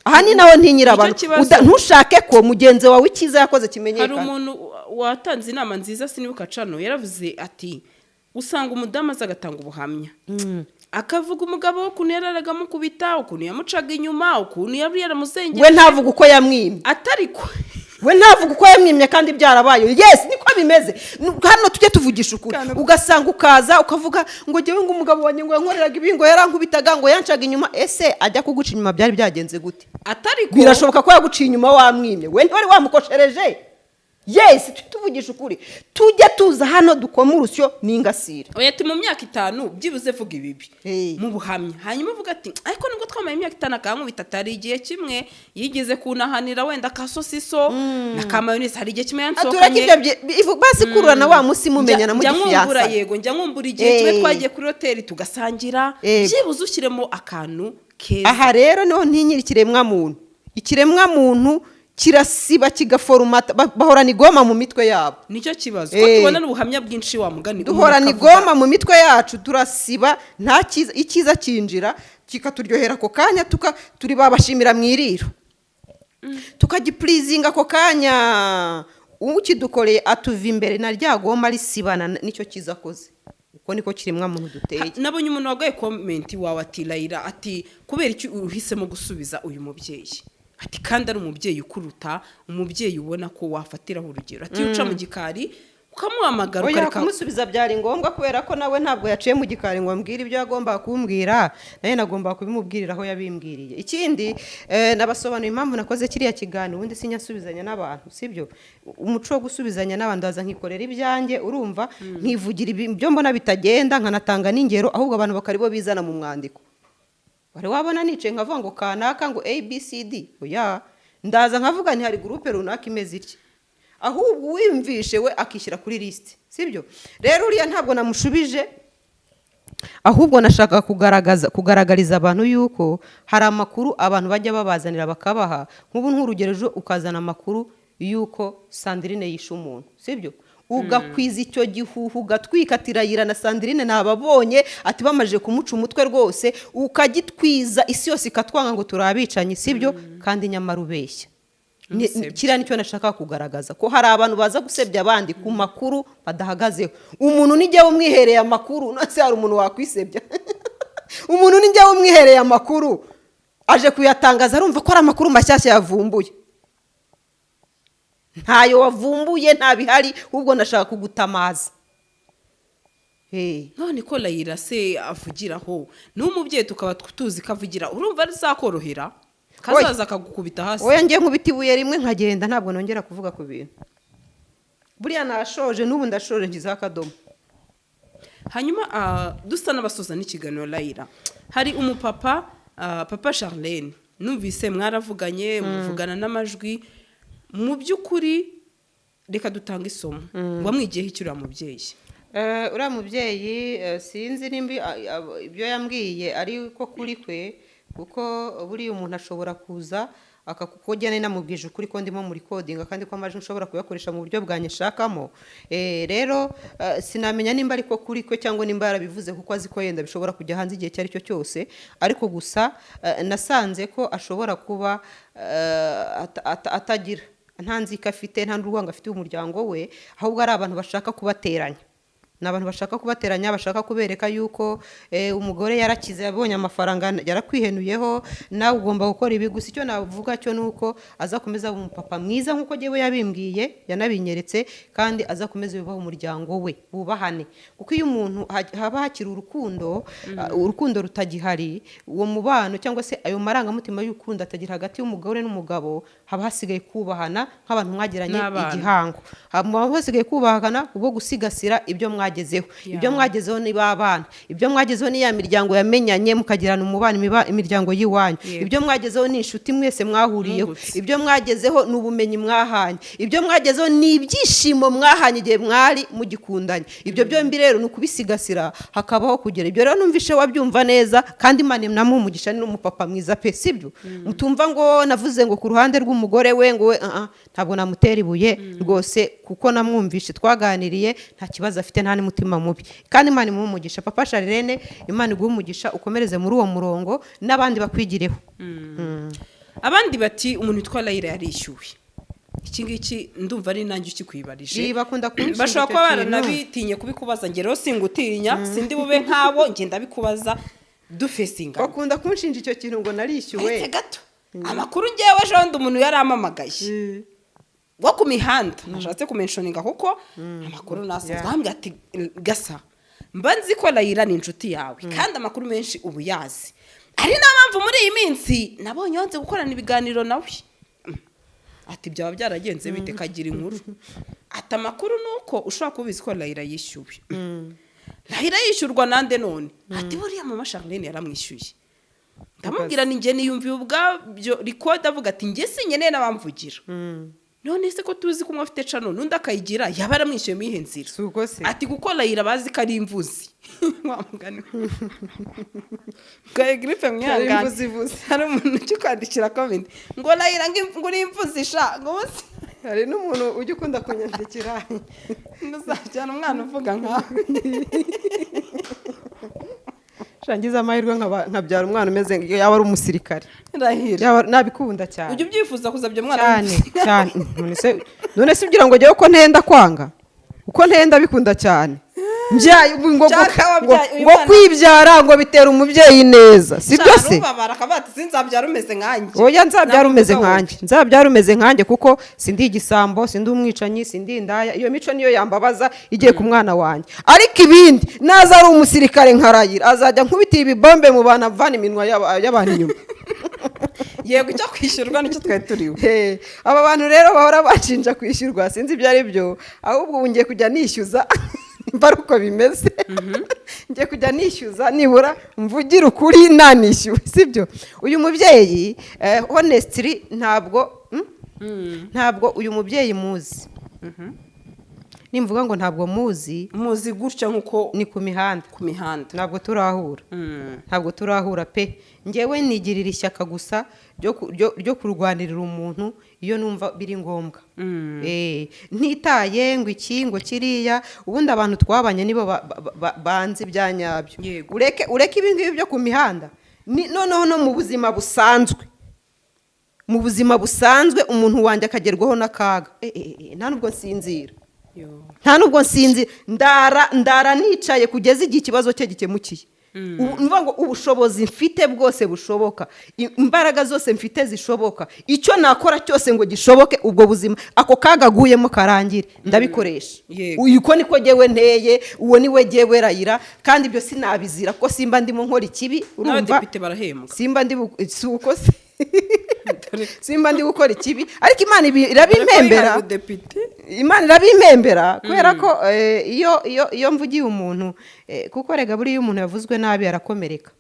aha ni naho ntinyira abantu ntushake ko mugenzi wawe icyiza yakoze kimenyekana hari umuntu watanze inama nziza sinibuka cano yaravuze ati usanga umudamu aza agatanga ubuhamya akavuga umugabo ukuntu yararaga amukubita ukuntu yamucaga inyuma ukuntu yari yaramuzengera we ntavuga uko yamwimye atariko we ntavuga uko yamwimye kandi byarabaye yes niko bimeze hano tujye tuvugisha ukuri ugasanga ukaza ukavuga ngo jyewe ngo umugabo wanjye ngo yankoreraga ibi ngo yarankubitaga ngo yancaga inyuma ese ajya kuguca inyuma byari byagenze gute atariko birashoboka ko yaguciye inyuma wamwimye we ntiwari wamukoshereje yes tuvugisha ukuri tujya tuza hano dukoma urusyo n'ingasire oya mu myaka 5 byibuze vuga ibibi mu buhamya hanyuma uvuga ati ariko nubwo twamaye imyaka 5 akankubita atari igihe kimwe yigeze kunahanira wenda kasosiso na kamayonese hari igihe kimwe yansokanye basi kururana wa musi mumenyana mu gifiyansa yego njya nkumbura igihe kimwe twagiye kuri hoteli tugasangira byibuze ushyiremo akantu keza aha rero niho ntinyira ikiremwa muntu kirasiba kigaforumata bahorana igoma mu mitwe yabo nicyo kibazo ko tubona n'ubuhamya bwinshi wa mugani duhorana igoma mu mitwe yacu turasiba nta icyiza kinjira kikaturyohera ako kanya turi babashimira mu iriro tukagipurizinga ako kanya ukidukoreye atuva imbere na rya goma risibana nicyo kiza akoze uko niko kiremwa muntu duteye nabonye umuntu wagaye komenti wawe ati Layira ati kubera iki uhisemo gusubiza uyu mubyeyi ati kandi ari umubyeyi ukuruta umubyeyi ubona ko wafatiraho urugero ati uca mu gikari ukamuhamagara ukareka kumusubiza byari ngombwa kubera ko nawe ntabwo yaciye mu gikari ngo ambwire ibyo yagomba kumbwira naye nagomba kubimubwirira aho yabimbwiriye ikindi nabasobanuye impamvu nakoze kiriya kiganiro ubundi sinyasubizanya n'abantu sibyo umuco wo gusubizanya n'abantu aza nkikorera ibyanjye urumva nkivugira ibyo mbona bitagenda nkanatanga n'ingero ahubwo abantu bakaribo bizana mu mwandiko wari wabona nicaye nkavuga ngo kanaka ngo ABCD oya ndaza nkavuga nti hari groupe runaka imeze iki ahubwo wimvishe we akishyira kuri list sibyo rero uriya ntabwo namushubije ahubwo nashaka kugaragariza abantu yuko hari amakuru abantu bajya babazanira bakabaha nk'ubu nk'urugero ejo ukazana amakuru yuko Sandrine yishe umuntu sibyo ugakwiza icyo gihuhu ugatwikatira Layira na Sandrine nababonye ati bamaje kumuca umutwe rwose ukagitwiza isi yose ikatwanga ngo turabicanyi sibyo kandi nyamara ubeshya kiriya nicyo nashaka kugaragaza ko hari abantu baza gusebya abandi ku makuru badahagazeho umuntu nijya umwihereye amakuru nase hari umuntu wakwisebya umuntu nijya umwihereye amakuru aje kuyatangaza arumva ko ari amakuru mashyashya yavumbuye ntayo wavumbuye ntabihari ubwo nashaka kugutamaza none ko Layira se avugiraho n'umubyeyi tukaba tuzi kavugira urumva rizakorohera kazaza akagukubita hasi oya ngiye nkubita ibuye rimwe nkagenda ntabwo nongera kuvuga ku bintu buriya nashoje n'ubu ndashoje ngizeho akadomo hanyuma dusa n'abasoza n'ikiganiro Layira hari umupapa papa Charlene numvise mwaravuganye muvugana n'amajwi mu by'ukuri reka dutanga isomo wamwigiyeho icyo uriya mubyeyi uriya mubyeyi sinzi nimba ibyo yambwiye ari ko kuri kwe kuko buriya umuntu ashobora kuza akakujyana namubwije ukuri ko ndimo muri coding kandi ko amajwi nshobora kuyakoresha mu buryo bwanjye nshakamo rero sinamenya nimba ariko kuri kwe cyangwa nimba yarabivuze kuko azi ko yenda bishobora kujya hanze igihe cyari cyo cyose ariko gusa nasanze ko ashobora kuba atagira nta nzika afite nta n'urwango afite umuryango we ahubwo ari abantu bashaka kubateranya ni abantu bashaka kubateranya, bashaka kubereka yuko umugore yarakize, yabonye amafaranga, yarakwihenuyeho, nawe ugomba gukora ibi. Gusa icyo navuga cyo ni uko azakomeza umupapa mwiza nk'uko njyewe yabimbwiye, yanabinyeretse, kandi azakomeza yubaha umuryango we, bubahane. Kuko iyo umuntu haba hakiri urukundo, urukundo rutagihari, uwo mubano cyangwa se ayo marangamutima y'urukundo atagira hagati y'umugore n'umugabo, haba hasigaye kubahana nk'abantu mwagiranye igihango. Haba hasigaye kubahana ubwo gusigasira ibyo mwagezeho. Ibyo mwagezeho ni babana, ibyo mwagezeho ni ya miryango yamenyanye mukagirana umubano, imiryango y'iwanyu. Ibyo mwagezeho ni inshuti mwese mwahuriyeho. Ibyo mwagezeho ni ubumenyi mwahanye. Ibyo mwagezeho ni ibyishimo mwahanye igihe mwari mugikundanye. Ibyo byombi rero ni ukubisigasira, hakabaho kugera. Ibyo rero numvishe wabyumva neza, kandi Imana namuhumugisha ni umupapa mwiza pe, sibyo? Mutumva ngo navuze ngo ku ruhande rw'umugore we ngo ntabwo namutera ibuye rwose, kuko namwumvishe, twaganiriye, nta kibazo afite, nta n'umutima mubi. Kandi Imana imuhumugisha. Papa Charlene, Imana iguhumugisha, ukomereze muri uwo murongo n'abandi bakwigireho. Abandi bati umuntu witwa Layira yarishyuwe. Iki ngiki ndumva ari nanjye ukikwibarije. Bashobora kuba baranabitinye kubikubaza, njye rero singutinya, sindi bube nk'abo, njye ndabikubaza dufesinga. Bakunda kunshinja icyo kintu ngo narishyuwe. Gato. Amakuru ngewe ejo ndi umuntu yaramamagaye. Wo ku mihanda, nashatse kumentioninga kuko amakuru nasambye ati gasa. Mba nzi ko Layira ni inshuti yawe, kandi amakuru menshi ubu yazi. Ari n'ampamvu muri iyi minsi nabonye yonze gukorana ibiganiro nawe. Ati byaba byaragenze bite kagira inkuru. Ati amakuru nuko ushobora kubizi ko Layira yishyuwe. Layira yishyurwa nande none? Ati buriya mama Charlene yaramwishyuye. Ndamubwira ni njye niyumviye ubwabyo record avuga ati njye sinyeneye n'abamvugira. None se ko tuzi ko mwafite channel nundi akayigira yaba yaramwishyuye mu ihenzira. Ati guko Layira bazi ko ari imvuzi. Wamugani. Gaye gripe mwihangana. Hari umuntu cyukandikira comment ngo Layira ngo ni imvuzi sha ngo bose. Hari n'umuntu ujye ukunda kunyandikira. Ntuzajyana umwana uvuga nkawe. Shangiza amahirwe nkabyara umwana umeze yaba ari umusirikare. Rahira. Nabikunda cyane. Ujye ubyifuza kuzabya umwana cyane. None se ugira ngo jyewe ko ntenda kwanga. Uko ntenda bikunda cyane. Mbyaye ngo kwibyara ngo bitera umubyeyi neza, sibyo se? Ubabara kabati sinzabyara umeze nkanjye. Oya, nzabyara umeze nkanjye. Nzabyara umeze nkanjye kuko sindi igisambo, sindi umwicanyi, sindi indaya. Iyo mico niyo yambabaza igiye ku mwana wanjye. Ariko ibindi naza ari umusirikare nka Layira, azajya nkubitira ibibombe mu bana avana iminwa y'abantu inyuma. Yego icyo kwishyurwa nicyo twari turiwe. Aba bantu rero bahora bacinja kwishyurwa, sinzi ibyo ari byo, ahubwo ubu ngiye kujya nishyuza. Mbaruko bimeze. Ngiye kujya nishyuza nibura mvugira ukuri nanishyuwe, sibyo? Uyu mubyeyi honestly ntabwo uyu mubyeyi muzi. Nimvuga ngo ntabwo muzi gutya nkuko ni ku mihanda. Ntabwo turahura pe. Ngewe nigirira ishyaka gusa ryo kurwanirira umuntu iyo numva biri ngombwa. Ntitaye ngo iki ngo kiriya, ubundi abantu twabanye nibo banzi bya nyabyo. Ureke ibi ngibi byo ku mihanda. Noneho no mu buzima busanzwe. Mu buzima busanzwe umuntu wanjye akagerwaho n'akaga. Nta nubwo nsinzira. Ndara nicaye kugeza igihe ikibazo cye gikemukiye. Nivuga ngo ubushobozi mfite bwose bushoboka, imbaraga zose mfite zishoboka, icyo nakora cyose ngo gishoboke, ubwo buzima ako kagaguyemo karangire ndabikoresha. Uko niko jyewe nteye, uwo niwe jyewe Layira, kandi ibyo sinabizira ko simba ndimo nkora ikibi. Urumva simba ndi uko se simba ndi gukora ikibi, ariko Imana irabimpembera. Imana irabimpembera kubera ko iyo mvugiye umuntu, kuko rega buri iyo umuntu yavuzwe nabi arakomereka,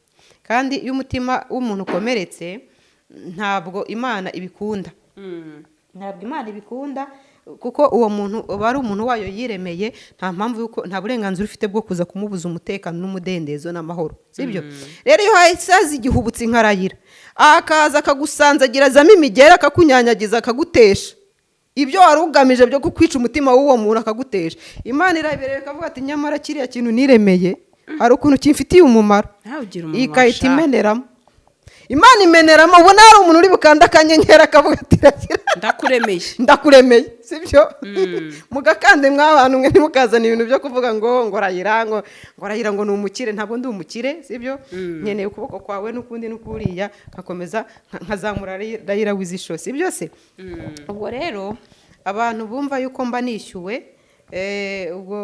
kandi iyo umutima w'umuntu ukomeretse ntabwo Imana ibikunda. Kuko uwo muntu bari umuntu wayo yiremeye, nta mpamvu yuko nta burenganzira ufite bwo kuza kumubuza umutekano n'umudendezo n'amahoro, sibyo? Rero iyo hasaze igihubutsi nka Layira akaza akagusanzagiramo imigera, akakunyanyagiza, akagutesha ibyo wari ugamije byo kukwica umutima w'uwo muntu, akagutesha. Imana irabereye ikavuga ati nyamara kiriya kintu niremeye hari ukuntu kimfitiye umumaro, ikahita imeneramo. imana imeneramo ubona hari umuntu uri bukanda akanyenyeri akavuga ati ragira ndakuremeye sibyo mugakande mw'abantu mwe ntimukazana ibintu byo kuvuga ngo rayira ngo ni umukire. Ntabwo ndi umukire sibyo, nkeneye ukuboko kwawe n'ukundi n'ukuriya nkakomeza nkazamura rayira wizisho sibyo se. Ubwo rero abantu bumva yuko mba nishyuwe ubwo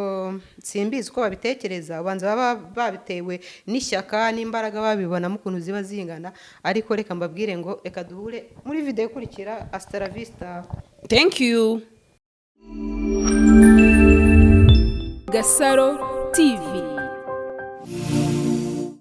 simbizi uko babitekereza, ubanza baba babitewe n'ishyaka n'imbaraga babibonamo ukuntu ziba zingana. Ariko reka mbabwire ngo reka duhure muri video ikurikira. Hasta la vista. Thank you. Gasaro TV.